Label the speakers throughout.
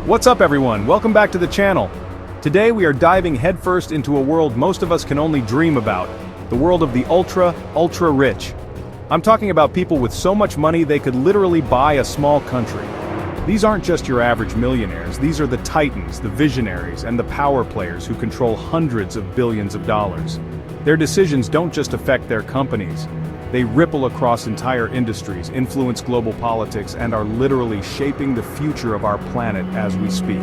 Speaker 1: What's up everyone, welcome back to the channel. Today we are diving headfirst into a world most of us can only dream about, the world of the ultra rich. I'm talking about people with so much money they could literally buy a small country. These aren't just your average millionaires, these are the titans, the visionaries, and the power players who control hundreds of billions of dollars. Their decisions don't just affect their companies. They ripple across entire industries, influence global politics, and are literally shaping the future of our planet as we speak.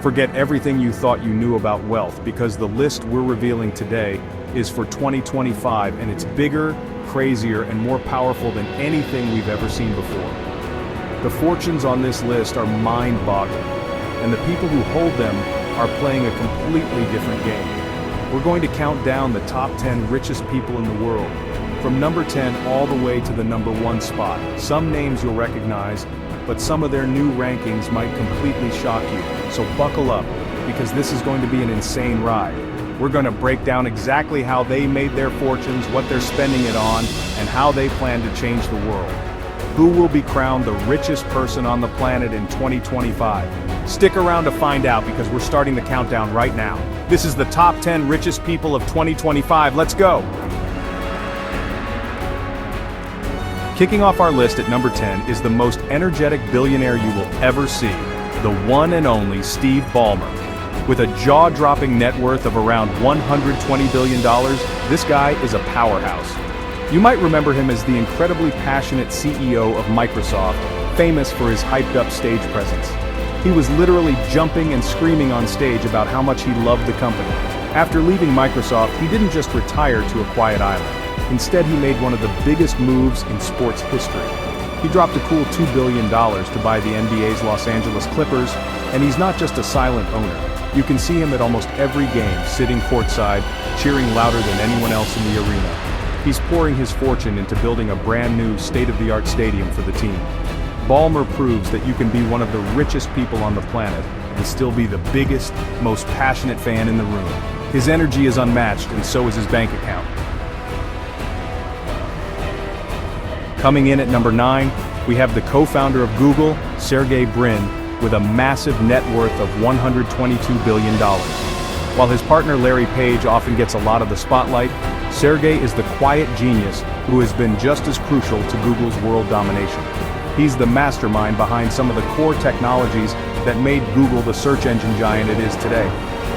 Speaker 1: Forget everything you thought you knew about wealth, because the list we're revealing today is for 2025, and it's bigger, crazier, and more powerful than anything we've ever seen before. The fortunes on this list are mind-boggling, and the people who hold them are playing a completely different game. We're going to count down the top 10 richest people in the world, from number 10 all the way to the number 1 spot. Some names you'll recognize, but some of their new rankings might completely shock you. So buckle up, because this is going to be an insane ride. We're going to break down exactly how they made their fortunes, what they're spending it on, and how they plan to change the world. Who will be crowned the richest person on the planet in 2025? Stick around to find out, because we're starting the countdown right now. This is the top 10 richest people of 2025. Let's go! Kicking off our list at number 10 is the most energetic billionaire you will ever see, the one and only Steve Ballmer. With a jaw-dropping net worth of around $120 billion, this guy is a powerhouse. You might remember him as the incredibly passionate CEO of Microsoft, famous for his hyped-up stage presence. He was literally jumping and screaming on stage about how much he loved the company. After leaving Microsoft, he didn't just retire to a quiet island. Instead, he made one of the biggest moves in sports history. He dropped a cool $2 billion to buy the NBA's Los Angeles Clippers, and he's not just a silent owner. You can see him at almost every game, sitting courtside, cheering louder than anyone else in the arena. He's pouring his fortune into building a brand new, state-of-the-art stadium for the team. Ballmer proves that you can be one of the richest people on the planet and still be the biggest, most passionate fan in the room. His energy is unmatched, and so is his bank account. Coming in at number 9, we have the co-founder of Google, Sergey Brin, with a massive net worth of $122 billion. While his partner Larry Page often gets a lot of the spotlight, Sergey is the quiet genius who has been just as crucial to Google's world domination. He's the mastermind behind some of the core technologies that made Google the search engine giant it is today.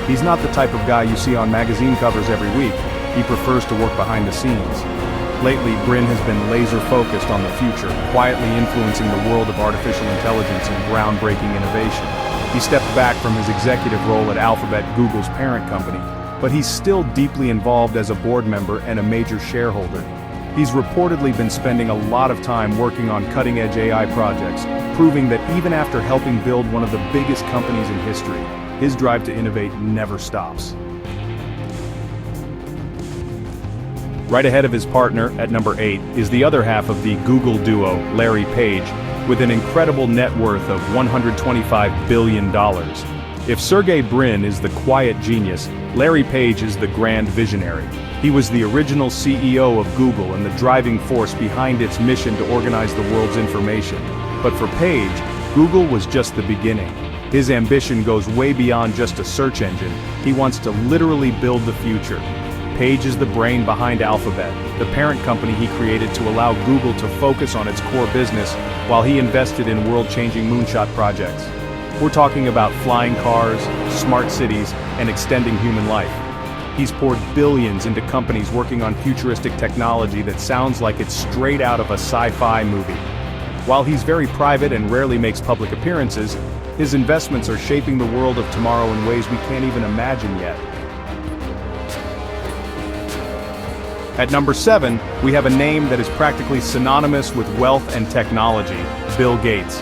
Speaker 1: He's not the type of guy you see on magazine covers every week. He prefers to work behind the scenes. Lately, Brin has been laser-focused on the future, quietly influencing the world of artificial intelligence and groundbreaking innovation. He stepped back from his executive role at Alphabet, Google's parent company, but he's still deeply involved as a board member and a major shareholder. He's reportedly been spending a lot of time working on cutting-edge AI projects, proving that even after helping build one of the biggest companies in history, his drive to innovate never stops. Right ahead of his partner, at number 8, is the other half of the Google duo, Larry Page, with an incredible net worth of $125 billion. If Sergey Brin is the quiet genius, Larry Page is the grand visionary. He was the original CEO of Google and the driving force behind its mission to organize the world's information. But for Page, Google was just the beginning. His ambition goes way beyond just a search engine. He wants to literally build the future. Page is the brain behind Alphabet, the parent company he created to allow Google to focus on its core business while he invested in world-changing moonshot projects. We're talking about flying cars, smart cities, and extending human life. He's poured billions into companies working on futuristic technology that sounds like it's straight out of a sci-fi movie. While he's very private and rarely makes public appearances, his investments are shaping the world of tomorrow in ways we can't even imagine yet. At number 7, we have a name that is practically synonymous with wealth and technology, Bill Gates.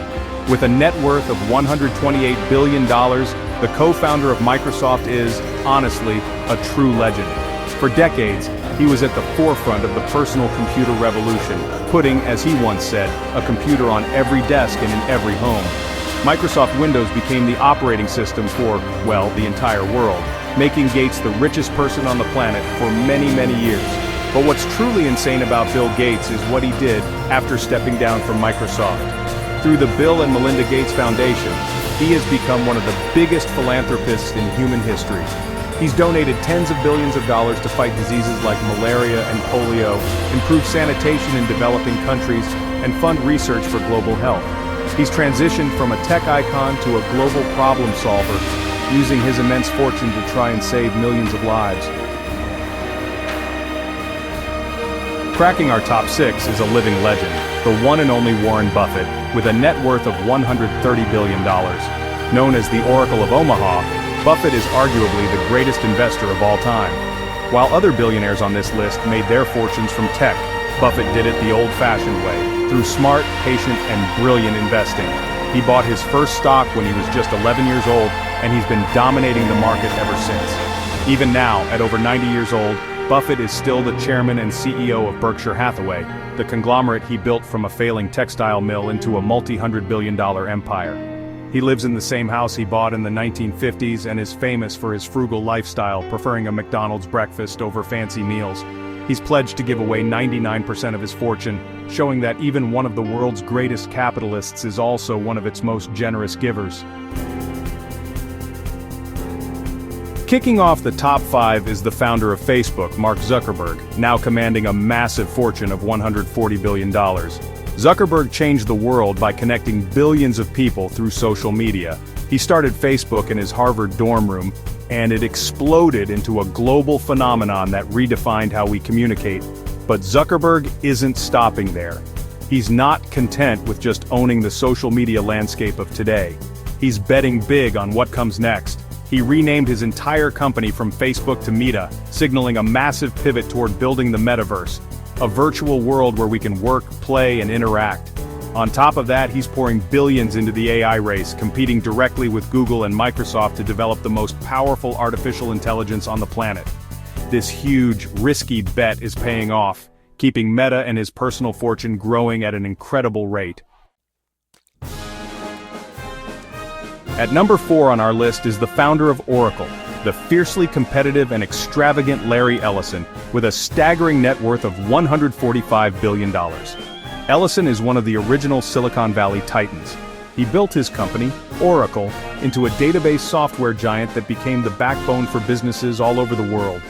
Speaker 1: With a net worth of $128 billion, the co-founder of Microsoft is, honestly, a true legend. For decades, he was at the forefront of the personal computer revolution, putting, as he once said, a computer on every desk and in every home. Microsoft Windows became the operating system for, well, the entire world, making Gates the richest person on the planet for many, many years. But what's truly insane about Bill Gates is what he did after stepping down from Microsoft. Through the Bill and Melinda Gates Foundation, he has become one of the biggest philanthropists in human history. He's donated tens of billions of dollars to fight diseases like malaria and polio, improve sanitation in developing countries, and fund research for global health. He's transitioned from a tech icon to a global problem solver, using his immense fortune to try and save millions of lives. Cracking our top 6 is a living legend, the one and only Warren Buffett, with a net worth of $130 billion. Known as the Oracle of Omaha, Buffett is arguably the greatest investor of all time. While other billionaires on this list made their fortunes from tech, Buffett did it the old-fashioned way, through smart, patient, and brilliant investing. He bought his first stock when he was just 11 years old, and he's been dominating the market ever since. Even now, at over 90 years old, Buffett is still the chairman and CEO of Berkshire Hathaway, the conglomerate he built from a failing textile mill into a multi-hundred-billion-dollar empire. He lives in the same house he bought in the 1950s and is famous for his frugal lifestyle, preferring a McDonald's breakfast over fancy meals. He's pledged to give away 99% of his fortune, showing that even one of the world's greatest capitalists is also one of its most generous givers. Kicking off the top 5 is the founder of Facebook, Mark Zuckerberg, now commanding a massive fortune of $140 billion. Zuckerberg changed the world by connecting billions of people through social media. He started Facebook in his Harvard dorm room, and it exploded into a global phenomenon that redefined how we communicate. But Zuckerberg isn't stopping there. He's not content with just owning the social media landscape of today. He's betting big on what comes next. He renamed his entire company from Facebook to Meta, signaling a massive pivot toward building the metaverse, a virtual world where we can work, play, and interact. On top of that, he's pouring billions into the AI race, competing directly with Google and Microsoft to develop the most powerful artificial intelligence on the planet. This huge, risky bet is paying off, keeping Meta and his personal fortune growing at an incredible rate. At number 4 on our list is the founder of Oracle, the fiercely competitive and extravagant Larry Ellison, with a staggering net worth of $145 billion. Ellison is one of the original Silicon Valley titans. He built his company, Oracle, into a database software giant that became the backbone for businesses all over the world.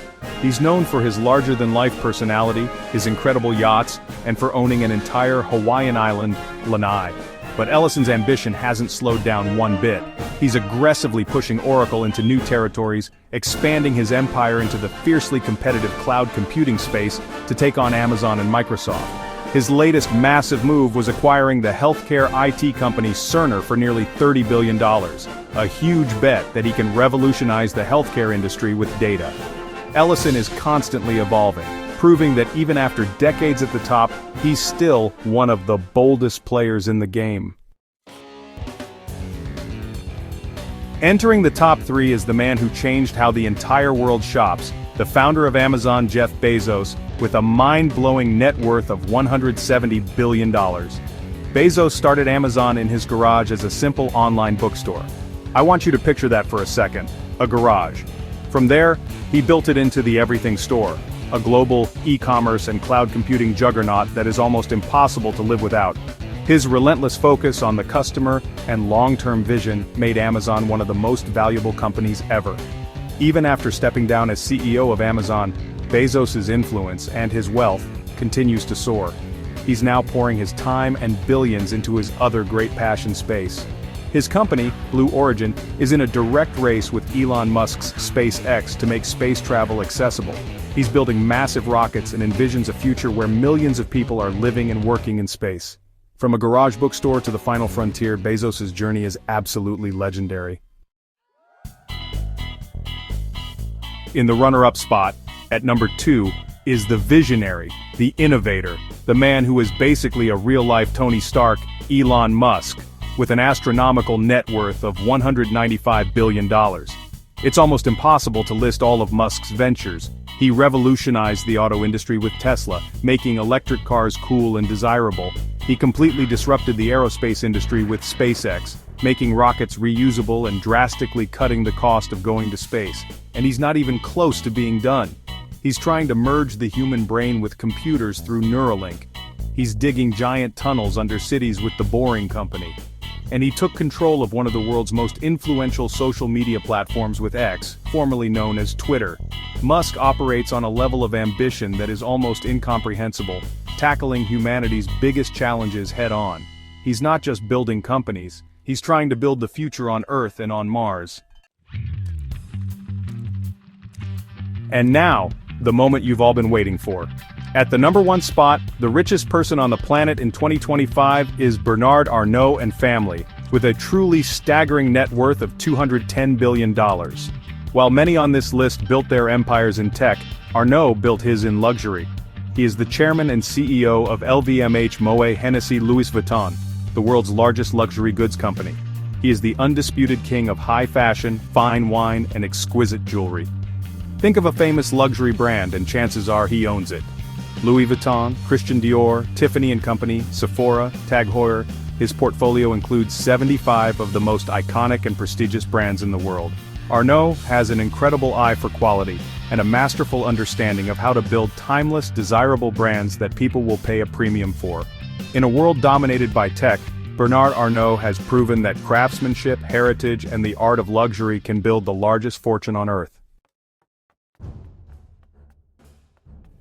Speaker 1: He's known for his larger-than-life personality, his incredible yachts, and for owning an entire Hawaiian island, Lanai. But Ellison's ambition hasn't slowed down one bit. He's aggressively pushing Oracle into new territories, expanding his empire into the fiercely competitive cloud computing space to take on Amazon and Microsoft. His latest massive move was acquiring the healthcare IT company Cerner for nearly $30 billion, a huge bet that he can revolutionize the healthcare industry with data. Ellison is constantly evolving, proving that even after decades at the top, he's still one of the boldest players in the game. Entering the top 3 is the man who changed how the entire world shops, the founder of Amazon, Jeff Bezos, with a mind-blowing net worth of $170 billion. Bezos started Amazon in his garage as a simple online bookstore. I want you to picture that for a second, a garage. From there, he built it into the everything store, a global e-commerce and cloud computing juggernaut that is almost impossible to live without. His relentless focus on the customer and long-term vision made Amazon one of the most valuable companies ever. Even after stepping down as CEO of Amazon, Bezos' influence and his wealth continues to soar. He's now pouring his time and billions into his other great passion space. His company, Blue Origin, is in a direct race with Elon Musk's SpaceX to make space travel accessible. He's building massive rockets and envisions a future where millions of people are living and working in space. From a garage bookstore to the final frontier, Bezos' journey is absolutely legendary. In the runner-up spot, at number 2, is the visionary, the innovator, the man who is basically a real-life Tony Stark, Elon Musk, with an astronomical net worth of $195 billion. It's almost impossible to list all of Musk's ventures. He revolutionized the auto industry with Tesla, making electric cars cool and desirable. He completely disrupted the aerospace industry with SpaceX, making rockets reusable and drastically cutting the cost of going to space. And he's not even close to being done. He's trying to merge the human brain with computers through Neuralink. He's digging giant tunnels under cities with the Boring Company. and he took control of one of the world's most influential social media platforms with X, formerly known as Twitter. Musk operates on a level of ambition that is almost incomprehensible, tackling humanity's biggest challenges head-on. He's not just building companies, he's trying to build the future on Earth and on Mars. And now, the moment you've all been waiting for. At the number one spot, the richest person on the planet in 2025 is Bernard Arnault and family, with a truly staggering net worth of $210 billion. While many on this list built their empires in tech, Arnault built his in luxury. He is the chairman and CEO of LVMH Moet Hennessy Louis Vuitton, the world's largest luxury goods company. He is the undisputed king of high fashion, fine wine, and exquisite jewelry. Think of a famous luxury brand and chances are he owns it. Louis Vuitton, Christian Dior, Tiffany & Company, Sephora, Tag Heuer. His portfolio includes 75 of the most iconic and prestigious brands in the world. Arnault has an incredible eye for quality and a masterful understanding of how to build timeless, desirable brands that people will pay a premium for. In a world dominated by tech, Bernard Arnault has proven that craftsmanship, heritage, and the art of luxury can build the largest fortune on Earth.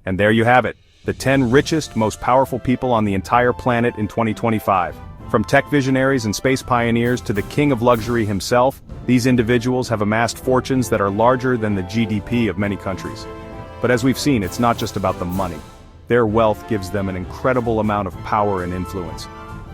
Speaker 1: And there you have it, the 10 richest, most powerful people on the entire planet in 2025. From tech visionaries and space pioneers to the king of luxury himself, these individuals have amassed fortunes that are larger than the GDP of many countries. But as we've seen, it's not just about the money. Their wealth gives them an incredible amount of power and influence.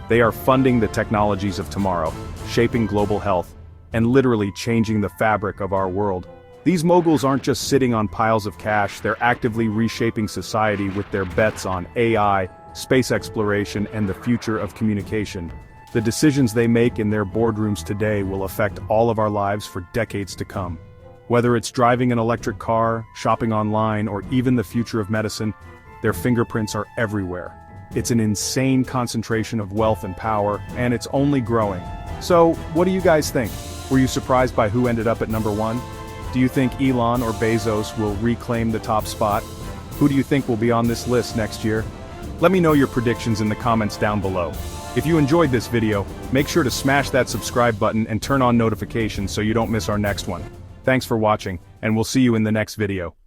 Speaker 1: They are funding the technologies of tomorrow, shaping global health, and literally changing the fabric of our world. These moguls aren't just sitting on piles of cash, they're actively reshaping society with their bets on AI, space exploration, and the future of communication. The decisions they make in their boardrooms today will affect all of our lives for decades to come. Whether it's driving an electric car, shopping online, or even the future of medicine, their fingerprints are everywhere. It's an insane concentration of wealth and power, and it's only growing. So, what do you guys think? Were you surprised by who ended up at number one? Do you think Elon or Bezos will reclaim the top spot? Who do you think will be on this list next year? Let me know your predictions in the comments down below. If you enjoyed this video, make sure to smash that subscribe button and turn on notifications so you don't miss our next one. Thanks for watching, and we'll see you in the next video.